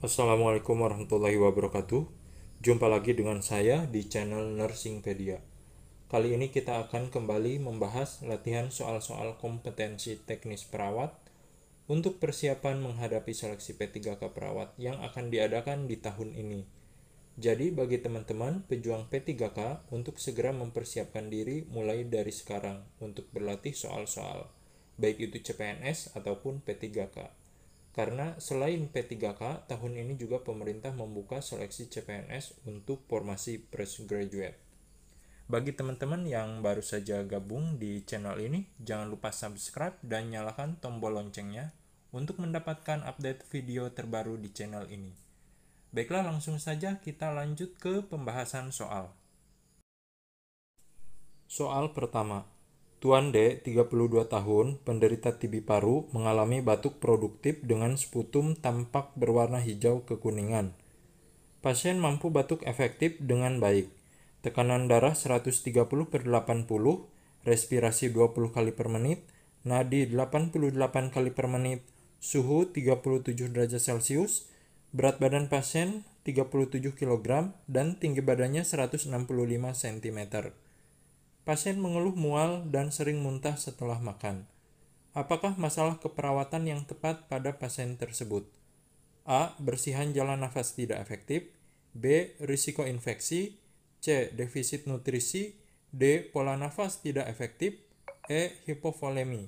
Assalamualaikum warahmatullahi wabarakatuh. Jumpa lagi dengan saya di channel Nursingpedia. Kali ini kita akan kembali membahas latihan soal-soal kompetensi teknis perawat untuk persiapan menghadapi seleksi P3K perawat yang akan diadakan di tahun ini. Jadi bagi teman-teman pejuang P3K untuk segera mempersiapkan diri mulai dari sekarang untuk berlatih soal-soal, baik itu CPNS ataupun P3K. Karena selain P3K, tahun ini juga pemerintah membuka seleksi CPNS untuk formasi postgraduate. Bagi teman-teman yang baru saja gabung di channel ini, jangan lupa subscribe dan nyalakan tombol loncengnya untuk mendapatkan update video terbaru di channel ini. Baiklah, langsung saja kita lanjut ke pembahasan soal. Soal pertama. Tuan D, 32 tahun, penderita TB paru, mengalami batuk produktif dengan sputum tampak berwarna hijau kekuningan. Pasien mampu batuk efektif dengan baik. Tekanan darah 130/80, respirasi 20 kali per menit, nadi 88 kali per menit, suhu 37 derajat Celcius, berat badan pasien 37 kg, dan tinggi badannya 165 cm. Pasien mengeluh mual dan sering muntah setelah makan. Apakah masalah keperawatan yang tepat pada pasien tersebut? A. Bersihan jalan nafas tidak efektif. B. Risiko infeksi. C. Defisit nutrisi. D. Pola nafas tidak efektif. E. Hipovolemi.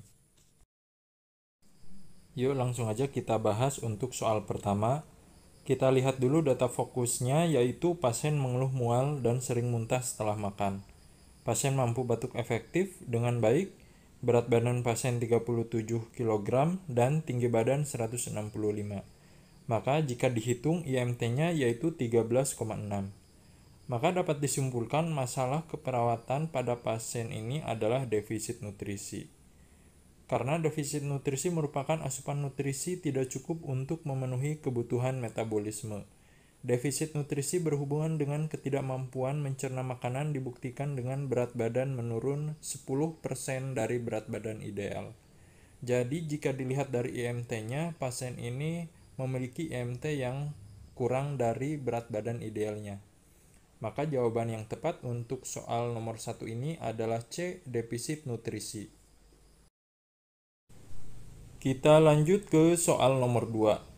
Yuk langsung aja kita bahas untuk soal pertama. Kita lihat dulu data fokusnya, yaitu pasien mengeluh mual dan sering muntah setelah makan. Pasien mampu batuk efektif dengan baik, berat badan pasien 37 kg dan tinggi badan 165. Maka jika dihitung IMT-nya yaitu 13,6. Maka dapat disimpulkan masalah keperawatan pada pasien ini adalah defisit nutrisi. Karena defisit nutrisi merupakan asupan nutrisi tidak cukup untuk memenuhi kebutuhan metabolisme. Defisit nutrisi berhubungan dengan ketidakmampuan mencerna makanan dibuktikan dengan berat badan menurun 10% dari berat badan ideal. Jadi jika dilihat dari IMT-nya, pasien ini memiliki IMT yang kurang dari berat badan idealnya. Maka jawaban yang tepat untuk soal nomor 1 ini adalah C, defisit nutrisi. Kita lanjut ke soal nomor 2.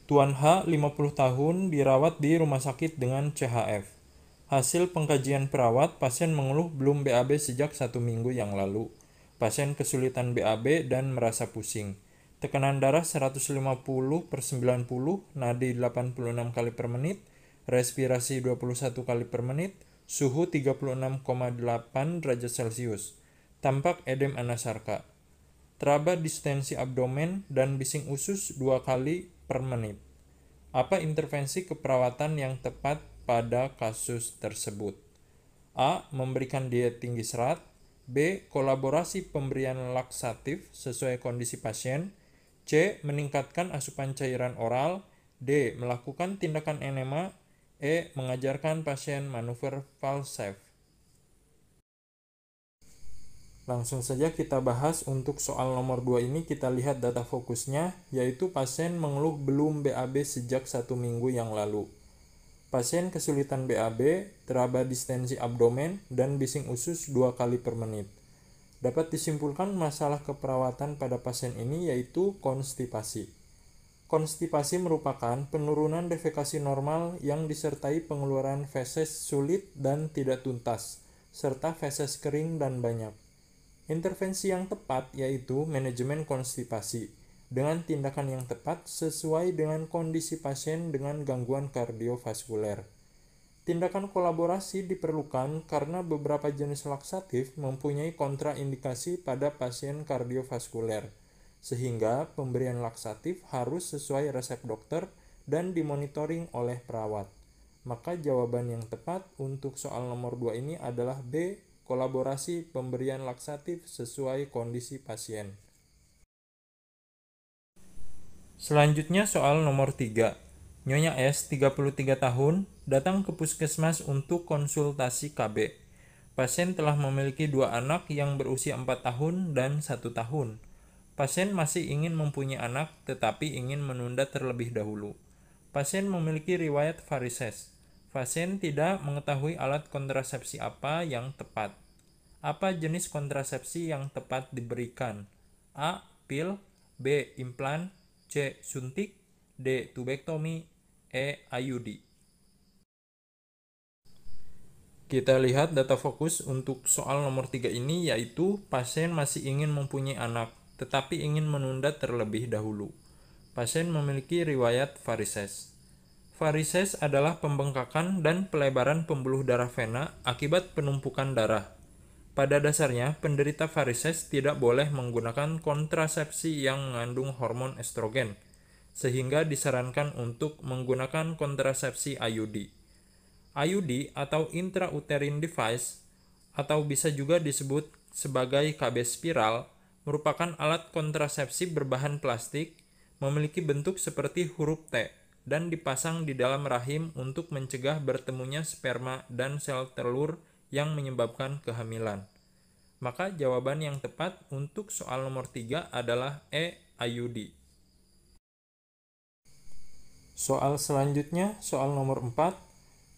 Tuan H, 50 tahun, dirawat di rumah sakit dengan CHF. Hasil pengkajian perawat, pasien mengeluh belum BAB sejak 1 minggu yang lalu. Pasien kesulitan BAB dan merasa pusing. Tekanan darah 150/90, nadi 86 kali per menit, respirasi 21 kali per menit, suhu 36,8 derajat Celcius. Tampak edem anasarka. Teraba distensi abdomen dan bising usus 2 kali per menit. Apa intervensi keperawatan yang tepat pada kasus tersebut? A. Memberikan diet tinggi serat. B. Kolaborasi pemberian laksatif sesuai kondisi pasien. C. Meningkatkan asupan cairan oral. D. Melakukan tindakan enema. E. Mengajarkan pasien manuver Valsalva. Langsung saja kita bahas untuk soal nomor 2 ini. Kita lihat data fokusnya, yaitu pasien mengeluh belum BAB sejak 1 minggu yang lalu. Pasien kesulitan BAB, teraba distensi abdomen, dan bising usus 2 kali per menit. Dapat disimpulkan masalah keperawatan pada pasien ini yaitu konstipasi. Konstipasi merupakan penurunan defekasi normal yang disertai pengeluaran feses sulit dan tidak tuntas, serta feses kering dan banyak. Intervensi yang tepat yaitu manajemen konstipasi dengan tindakan yang tepat sesuai dengan kondisi pasien dengan gangguan kardiovaskuler. Tindakan kolaborasi diperlukan karena beberapa jenis laksatif mempunyai kontraindikasi pada pasien kardiovaskuler, sehingga pemberian laksatif harus sesuai resep dokter dan dimonitoring oleh perawat. Maka jawaban yang tepat untuk soal nomor 2 ini adalah B, kolaborasi pemberian laksatif sesuai kondisi pasien. Selanjutnya soal nomor 3. Nyonya S, 33 tahun, datang ke puskesmas untuk konsultasi KB. Pasien telah memiliki 2 anak yang berusia 4 tahun dan 1 tahun. Pasien masih ingin mempunyai anak tetapi ingin menunda terlebih dahulu. Pasien memiliki riwayat varises. Pasien tidak mengetahui alat kontrasepsi apa yang tepat. Apa jenis kontrasepsi yang tepat diberikan? A. Pil, B. Implan, C. Suntik, D. Tubektomi, E. IUD. Kita lihat data fokus untuk soal nomor 3 ini, yaitu pasien masih ingin mempunyai anak, tetapi ingin menunda terlebih dahulu. Pasien memiliki riwayat varises. Varises adalah pembengkakan dan pelebaran pembuluh darah vena akibat penumpukan darah. Pada dasarnya, penderita varises tidak boleh menggunakan kontrasepsi yang mengandung hormon estrogen, sehingga disarankan untuk menggunakan kontrasepsi IUD. IUD atau intrauterine device, atau bisa juga disebut sebagai KB spiral, merupakan alat kontrasepsi berbahan plastik, memiliki bentuk seperti huruf T, dan dipasang di dalam rahim untuk mencegah bertemunya sperma dan sel telur yang menyebabkan kehamilan. Maka jawaban yang tepat untuk soal nomor 3 adalah E. IUD. Soal selanjutnya, soal nomor 4.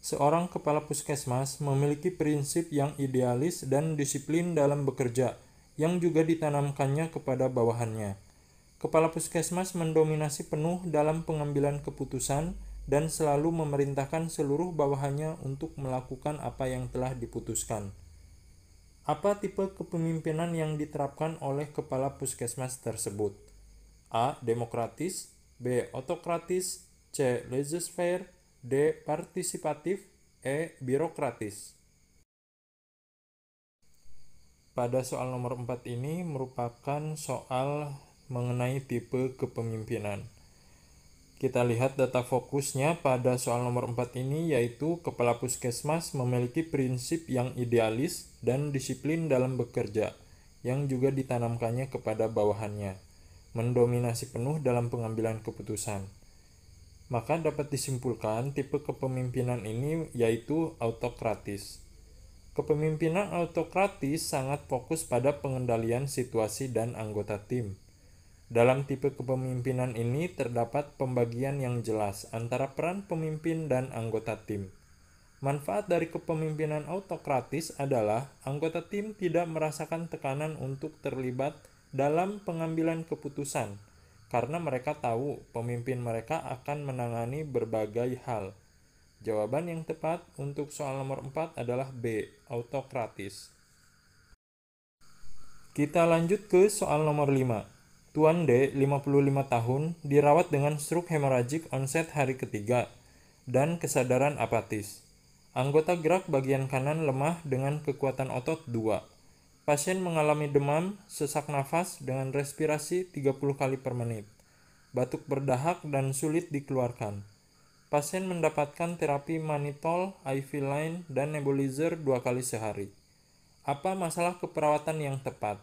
Seorang kepala puskesmas memiliki prinsip yang idealis dan disiplin dalam bekerja, yang juga ditanamkannya kepada bawahannya. Kepala puskesmas mendominasi penuh dalam pengambilan keputusan dan selalu memerintahkan seluruh bawahannya untuk melakukan apa yang telah diputuskan. Apa tipe kepemimpinan yang diterapkan oleh kepala puskesmas tersebut? A. Demokratis, B. Otokratis, C. Laissez-faire, D. Partisipatif, E. Birokratis. Pada soal nomor 4 ini merupakan soal mengenai tipe kepemimpinan. Kita lihat data fokusnya pada soal nomor 4 ini, yaitu kepala puskesmas memiliki prinsip yang idealis dan disiplin dalam bekerja, yang juga ditanamkannya kepada bawahannya, mendominasi penuh dalam pengambilan keputusan. Maka dapat disimpulkan tipe kepemimpinan ini yaitu autokratis. Kepemimpinan autokratis sangat fokus pada pengendalian situasi dan anggota tim. Dalam tipe kepemimpinan ini terdapat pembagian yang jelas antara peran pemimpin dan anggota tim. Manfaat dari kepemimpinan autokratis adalah anggota tim tidak merasakan tekanan untuk terlibat dalam pengambilan keputusan, karena mereka tahu pemimpin mereka akan menangani berbagai hal. Jawaban yang tepat untuk soal nomor 4 adalah B, autokratis. Kita lanjut ke soal nomor 5. Tuan D, 55 tahun, dirawat dengan stroke hemorrhagic onset hari ketiga dan kesadaran apatis. Anggota gerak bagian kanan lemah dengan kekuatan otot 2. Pasien mengalami demam, sesak nafas dengan respirasi 30 kali per menit, batuk berdahak dan sulit dikeluarkan. Pasien mendapatkan terapi mannitol, IV line, dan nebulizer 2 kali sehari. Apa masalah keperawatan yang tepat?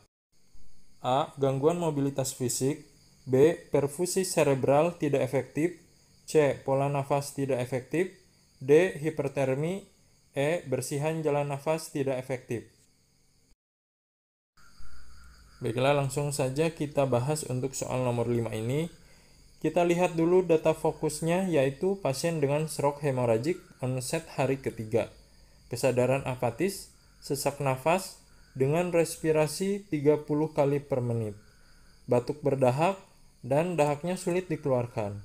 A. Gangguan mobilitas fisik, B. Perfusi cerebral tidak efektif, C. Pola nafas tidak efektif, D. Hipertermi, E. Bersihan jalan nafas tidak efektif. Baiklah, langsung saja kita bahas untuk soal nomor 5 ini. Kita lihat dulu data fokusnya, yaitu pasien dengan stroke hemorrhagic onset hari ketiga, kesadaran apatis, sesak nafas dengan respirasi 30 kali per menit, batuk berdahak, dan dahaknya sulit dikeluarkan.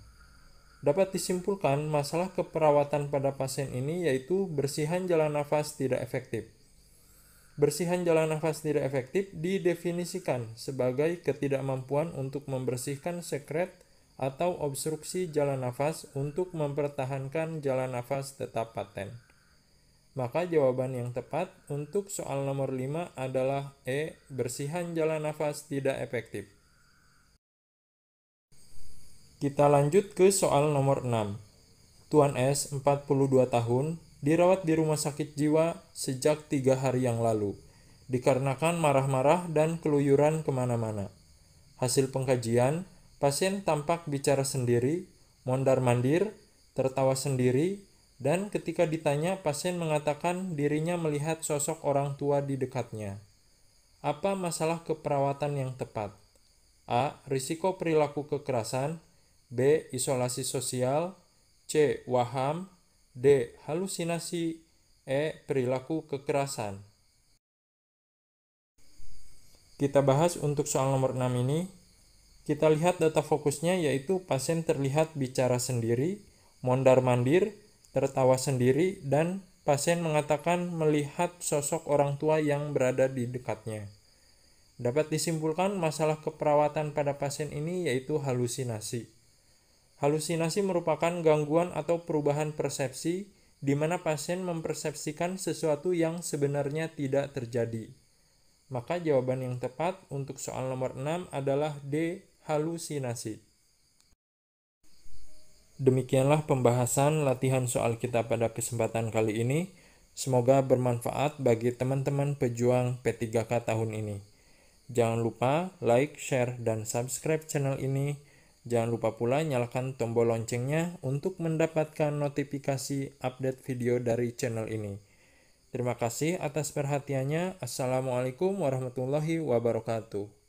Dapat disimpulkan masalah keperawatan pada pasien ini yaitu bersihan jalan nafas tidak efektif. Bersihan jalan nafas tidak efektif didefinisikan sebagai ketidakmampuan untuk membersihkan sekret atau obstruksi jalan nafas untuk mempertahankan jalan nafas tetap paten. Maka jawaban yang tepat untuk soal nomor 5 adalah E, bersihan jalan nafas tidak efektif. Kita lanjut ke soal nomor 6. Tuan S, 42 tahun, dirawat di rumah sakit jiwa sejak 3 hari yang lalu, dikarenakan marah-marah dan keluyuran kemana-mana. Hasil pengkajian, pasien tampak bicara sendiri, mondar-mandir, tertawa sendiri, dan ketika ditanya, pasien mengatakan dirinya melihat sosok orang tua di dekatnya. Apa masalah keperawatan yang tepat? A. Risiko perilaku kekerasan, B. Isolasi sosial, C. Waham, D. Halusinasi, E. Perilaku kekerasan. Kita bahas untuk soal nomor 6 ini. Kita lihat data fokusnya yaitu pasien terlihat bicara sendiri, mondar-mandir, tertawa sendiri, dan pasien mengatakan melihat sosok orang tua yang berada di dekatnya. Dapat disimpulkan masalah keperawatan pada pasien ini yaitu halusinasi. Halusinasi merupakan gangguan atau perubahan persepsi di mana pasien mempersepsikan sesuatu yang sebenarnya tidak terjadi. Maka jawaban yang tepat untuk soal nomor 6 adalah D. Halusinasi. Demikianlah pembahasan latihan soal kita pada kesempatan kali ini. Semoga bermanfaat bagi teman-teman pejuang P3K tahun ini. Jangan lupa like, share, dan subscribe channel ini. Jangan lupa pula nyalakan tombol loncengnya untuk mendapatkan notifikasi update video dari channel ini. Terima kasih atas perhatiannya. Assalamualaikum warahmatullahi wabarakatuh.